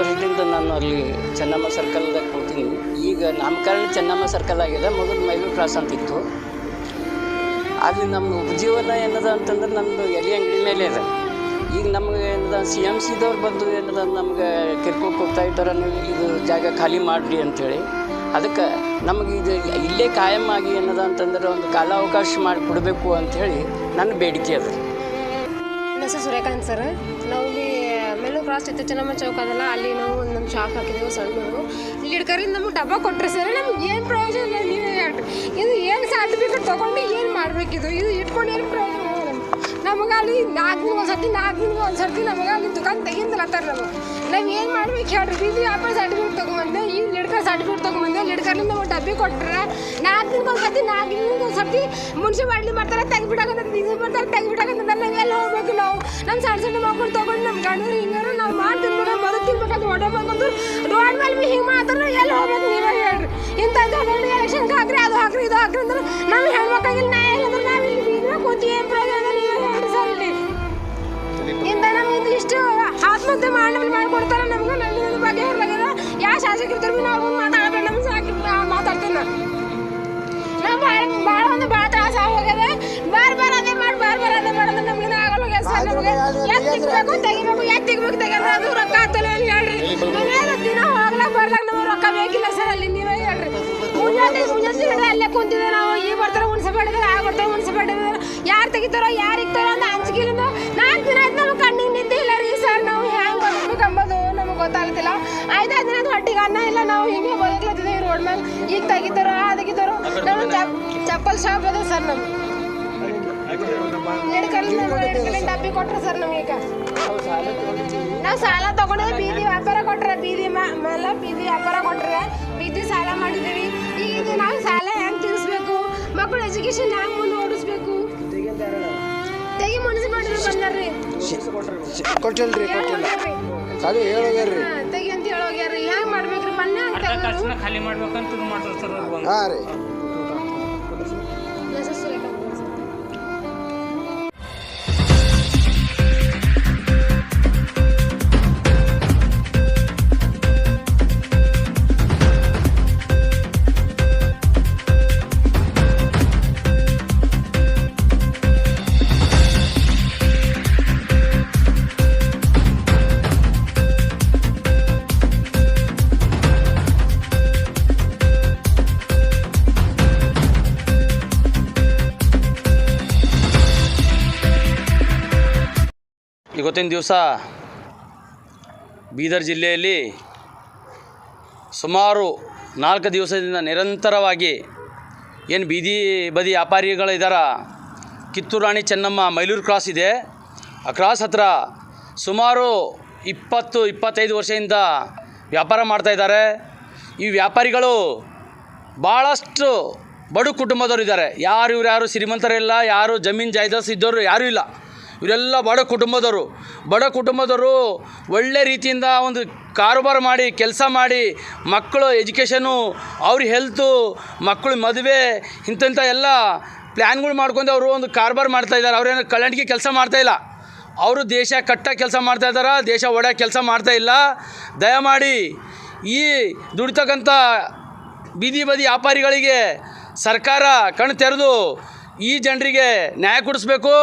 ವರ್ಷದಿಂದ ನಾನು ಅಲ್ಲಿ ಚೆನ್ನಮ್ಮ ಸರ್ಕಲ್ದಾಗ ಕೂತೀನಿ. ಈಗ ನಾಮಕರಣ ಚೆನ್ನಮ್ಮ ಸರ್ಕಲ್ ಆಗಿದೆ. ಮೊದಲು ಮೈಲೂರು ಕ್ರಾಸ್ ಅಂತಿತ್ತು. ಅಲ್ಲಿ ನಮ್ಮ ಉಪಜೀವನ ಏನದ ಅಂತಂದ್ರೆ ನಮ್ಮದು ಎಲೆ ಅಂಗಡಿ ಮೇಲೆ ಇದೆ. ಈಗ ನಮಗೆ ಏನದ CMCದವ್ರು ಬಂದು ಏನದ ನಮ್ಗೆ ಕಿರ್ಕೊಂಡು ಹೋಗ್ತಾ ಇದ್ದಾರೆ, ನೀವು ಇದು ಜಾಗ ಖಾಲಿ ಮಾಡಿರಿ ಅಂಥೇಳಿ. ಅದಕ್ಕೆ ನಮಗೆ ಇದು ಇಲ್ಲೇ ಕಾಯಂ ಆಗಿ ಏನದ ಅಂತಂದ್ರೆ ಒಂದು ಕಾಲಾವಕಾಶ ಮಾಡಿಕೊಡ್ಬೇಕು ಅಂಥೇಳಿ ನನ್ನ ಬೇಡಿಕೆ ಅದ. ನನ್ನ ಹೆಸರು ಸೂರ್ಯಕಾಂತ್ ಸರ್. ನಾವು ಇಲ್ಲಿ ಮೇಲೂರು ಕ್ರಾಸ್ ಇತ್ತು ಚೆನ್ನಮ್ಮ ಚೌಕ ಅದಲ್ಲ, ಅಲ್ಲಿ ನಾವು ಒಂದು ನಮ್ಮ ಶಾಪ್ ಹಾಕಿದೆವು ಸಣ್ಣವರು. ಇಲ್ಲಿ ಹಿಡ್ಕರಿಂದ ನಮಗೆ ಡಬ್ಬ ಕೊಟ್ಟರೆ ಸರ್, ನಮ್ಗೆ ಏನು ಪ್ರಯೋಜನ ಇಲ್ಲ. ನೀವೇ ಹೇಳ್ರಿ, ಇದು ಏನು ಸರ್ಟಿಫಿಕೇಟ್ ತೊಗೊಂಡು ಏನು ಮಾಡಬೇಕಿದು? ಇದು ಇಟ್ಕೊಂಡು ಏನು ಪ್ರಯೋಜನ? ನಮಗೆ ಅಲ್ಲಿ 4 ದಿನಕ್ಕೆ ಒಂದು ಸರ್ತಿ ನಮಗೆ ಅಲ್ಲಿ ದುಕಾನ್ ತೆಗಿಂದಲತ್ತಾರ. ನಾವು ಏನು ಮಾಡ್ಬೇಕು ಹೇಳ್ರಿ? ಬೀದಿ ವ್ಯಾಪಾರ ಸರ್ಟಿಫಿಕೇಟ್ ತೊಗೊಂಬಂದೆ, ಈ ಲಿಡ್ಕರ್ ಸರ್ಟಿಫಿಕೇಟ್ ತೊಗೊಂಬಂದೆ. ಲಿಡ್ಕರ್ಲಿಂದ ನಮಗೆ ಡಬ್ಬಿ ಕೊಟ್ಟರೆ 4 ದಿನಕ್ಕೆ ಒಂದು ಸರ್ತಿ ಮುನ್ಸಿಪಾಲ್ಟಿ ಮಾಡ್ತಾರೆ, ತೆಗಿಬಿಡಾಕಂತ ಇದು ಮಾಡ್ತಾರೆ, ತೆಗಿಬಿಡಾಕಂತ. ನಾವು ಎಲ್ಲಿ ಹೋಗ್ಬೇಕು? ನಾವು ನಮ್ಮ ಸಣ್ಣ ಮಕ್ಕಳು ತೊಗೊಂಡು ನಮ್ಮ ಗಂಡರು ಹಿಂಗಾರು ನಾವು ಮಾಡಿ ತಿನ್ಬೇಕು, ಮೊದಲು ತಿನ್ಬೇಕಂತ ಹೊಡಬೇಕಂದ್ರೆ ರೋಡ್ ಮೇಲೆ ಭೀ ಹಿಂಗೆ ಮಾತ್ರ ಎಲ್ಲಿ ಹೋಗ್ಬೇಕು? ನೀವೇ ಹೇಳ್ರಿ. ಇಂಥ ಎಲೆಕ್ಷನ್ಗೆ ಹಾಕ್ರಿ, ಅದು ಹಾಕ್ರಿ, ಇದು ಹಾಕ್ರಿ ಅಂದ್ರೆ ನಾವು ಹೆಣ್ಮಕ್ಳಿಗೆ ನ್ಯಾಯ ಇಲ್ಲಂದ್ರೆ ನಾವು ಇಲ್ಲಿ ಬೀದಿನ ಕೂತಿ ಏನು ಪ್ರಯೋಜನ? ನೀವೇ ಹೇಳ್ರಿ ಸರ್. ಇಲ್ಲಿ ಇಂಥ ನಮಗೆ ಇಷ್ಟು ಆತ್ಮಹತ್ಯೆ ಮಾಡಿಕೊಡ್ತಾರೆ. ನಮ್ಗೆ ನನ್ನ ಬಗ್ಗೆ ಇರ್ಲಾಗ್ಯದ. ಯಾವ ಶಾಸಕರಿದ್ರು ಭೀ ನಾವು ಮಾತಾಡಬೇಡ, ನಮ್ಗೆ ಸಾಕಿ ಮಾತಾಡ್ತೀನಿ ನಾವು ಭಾಳ ತ್ರಾಸ ಆಗೋಗ್ಯದ. ಬಾರ್ ಅದೇ ಮಾಡಿ ಅದೇ ಮಾಡೋದು ನಮ್ಗೆ ಆಗಲ್ಲ ಸರ್. ನಮಗೆ ತೆಗಿಬೇಕು ತೆಗೆದ್ರೆ ಅದು ರೊಕ್ಕ ಆಗ್ತಲ್ಲ ಹೇಳ್ರಿ. ನಾವೇನು ದಿನ ಹೋಗ್ಲಾಕ ಬರ್ಲಾಕ ನಮಗೆ ರೊಕ್ಕ ಬೇಕಿಲ್ಲ ಸರ್. ಅಲ್ಲಿ ನೀವೇ ಹೇಳ್ರಿ. ಮುಂಜಾನೆ ಅಲ್ಲೇ ಕುಂತಿದ್ದೆ ನಾವು. ಈಗ ಬರ್ತಾರೆ ಮುನ್ಸಿಪಾಲ್ಟಿದಾರೆ, ಬರ್ತಾರೆ ಮುನ್ಸಿಪಾಲ್ಟಿದಾರೆ, ಯಾರು ತೆಗಿತಾರೋ ಯಾರು ಇಕ್ತಾರೋ ಅಂತ ಅಂಜಿಕೆಲಿಂದ 4 ದಿನ ಆಯ್ತು ನಮ್ಗೆ ಕಣ್ಣಿಗೆ ನಿದ್ದೆ ಇಲ್ಲ ರೀ ಸರ್. ನಾವು ಹ್ಯಾಂಗೆ ಬರ್ಬೇಕು ಅಂಬೋದು ನಮಗೆ ಗೊತ್ತಾಗ್ತಿಲ್ಲ. 5 ದಿನದ ಹೊಟ್ಟಿಗೆ ಅನ್ನ ಇಲ್ಲ. ನಾವು ಹಿಂಗೆ ಬದುಕ್ಲತ್ತಿದ್ದೀವಿ ರೋಡ್ ಮೇಲೆ. ಈಗ ತೆಗಿತಾರೋ ತೆಗಿತಾರೋ. ನಮ್ಮ ಚಪ್ಪಲ್ ಶಾಪ್ ಅದ ಸರ್. ನಮ್ಮ ಡಬ್ಬಿ ಕೊಟ್ರೆ ಸರ್ ನಮಗೀಗ. ನಾವು ಸಾಲ ತಗೊಂಡಿದ್ರೆ ಬೀದಿ ವ್ಯಾಪಾರ ಕೊಟ್ರೆ, ಬೀದಿ ವ್ಯಾಪಾರ ಕೊಟ್ರೆ ಬೀದಿ ಸಾಲ ಮಾಡಿದ್ದೀವಿ. ಈಗ ಇದು ನಾವು ಸಾಲ ಹೆಂಗೆ ತೀರಿಸ್ಬೇಕು? ಮಕ್ಕಳು ಎಜುಕೇಶನ್ ಹೆಂಗೆ ಮುಂದೆ ಓಡಿಸ್ಬೇಕು? ತೆಗಿ ಮುನ್ಸಿಪಾಲ್ಟಿ ಬಂದಾರ್ರಿ, ಕೊಟ್ಟಿಲ್ರಿ ತೆಗಿ ಅಂತ ಹೇಳೋಗ್ಯಾರ್ರಿ. ಹೆಂಗೆ ಮಾಡ್ಬೇಕ್ರಿ? ಮೊನ್ನೆ ಖಾಲಿ ಮಾಡ್ಬೇಕಂತ ಮಾಡ್ತಾರೆ. ಹಾಂ ರೀ. ಇವತ್ತಿನ ದಿವಸ ಬೀದರ್ ಜಿಲ್ಲೆಯಲ್ಲಿ ಸುಮಾರು 4 ದಿವಸದಿಂದ ನಿರಂತರವಾಗಿ ಏನು ಬೀದಿ ಬದಿ ವ್ಯಾಪಾರಿಗಳಿದಾರ, ಕಿತ್ತೂರು ರಾಣಿ ಚೆನ್ನಮ್ಮ ಮೈಲೂರು ಕ್ರಾಸ್ ಇದೆ, ಆ ಕ್ರಾಸ್ ಹತ್ರ ಸುಮಾರು 20-25 ವರ್ಷದಿಂದ ವ್ಯಾಪಾರ ಮಾಡ್ತಾಯಿದ್ದಾರೆ. ಈ ವ್ಯಾಪಾರಿಗಳು ಭಾಳಷ್ಟು ಬಡ ಕುಟುಂಬದವರು ಇದ್ದಾರೆ. ಇವ್ರು ಶ್ರೀಮಂತರಿಲ್ಲ, ಯಾರು ಜಮೀನು ಜಾಯ್ದಾಸ್ ಇದ್ದವರು ಯಾರೂ ಇಲ್ಲ. ಇವರೆಲ್ಲ ಬಡ ಕುಟುಂಬದವರು ಒಳ್ಳೆ ರೀತಿಯಿಂದ ಒಂದು ಕಾರೋಬಾರ ಮಾಡಿ ಕೆಲಸ ಮಾಡಿ ಮಕ್ಕಳು ಎಜುಕೇಷನು, ಅವ್ರ ಹೆಲ್ತು, ಮಕ್ಕಳು ಮದುವೆ ಇಂಥ ಎಲ್ಲ ಪ್ಲ್ಯಾನ್ಗಳು ಮಾಡ್ಕೊಂಡು ಅವರು ಒಂದು ಕಾರೋಬಾರ ಮಾಡ್ತಾಯಿದ್ದಾರೆ. ಅವ್ರೇನು ಕಳ್ಳಂಟಿಗೆ ಕೆಲಸ ಮಾಡ್ತಾಯಿಲ್ಲ. ಅವರು ದೇಶ ಕಟ್ಟ ಕೆಲಸ ಮಾಡ್ತಾಯಿದ್ದಾರೆ, ದೇಶ ಒಳ್ಳೆ ಕೆಲಸ ಮಾಡ್ತಾಯಿಲ್ಲ. ದಯಮಾಡಿ ಈ ದುಡಿತಕ್ಕಂಥ ಬೀದಿ ಬದಿ ವ್ಯಾಪಾರಿಗಳಿಗೆ ಸರ್ಕಾರ ಕಣ್ಣು ತೆರೆದು ಈ ಜನರಿಗೆ ನ್ಯಾಯ ಕೊಡಿಸ್ಬೇಕು.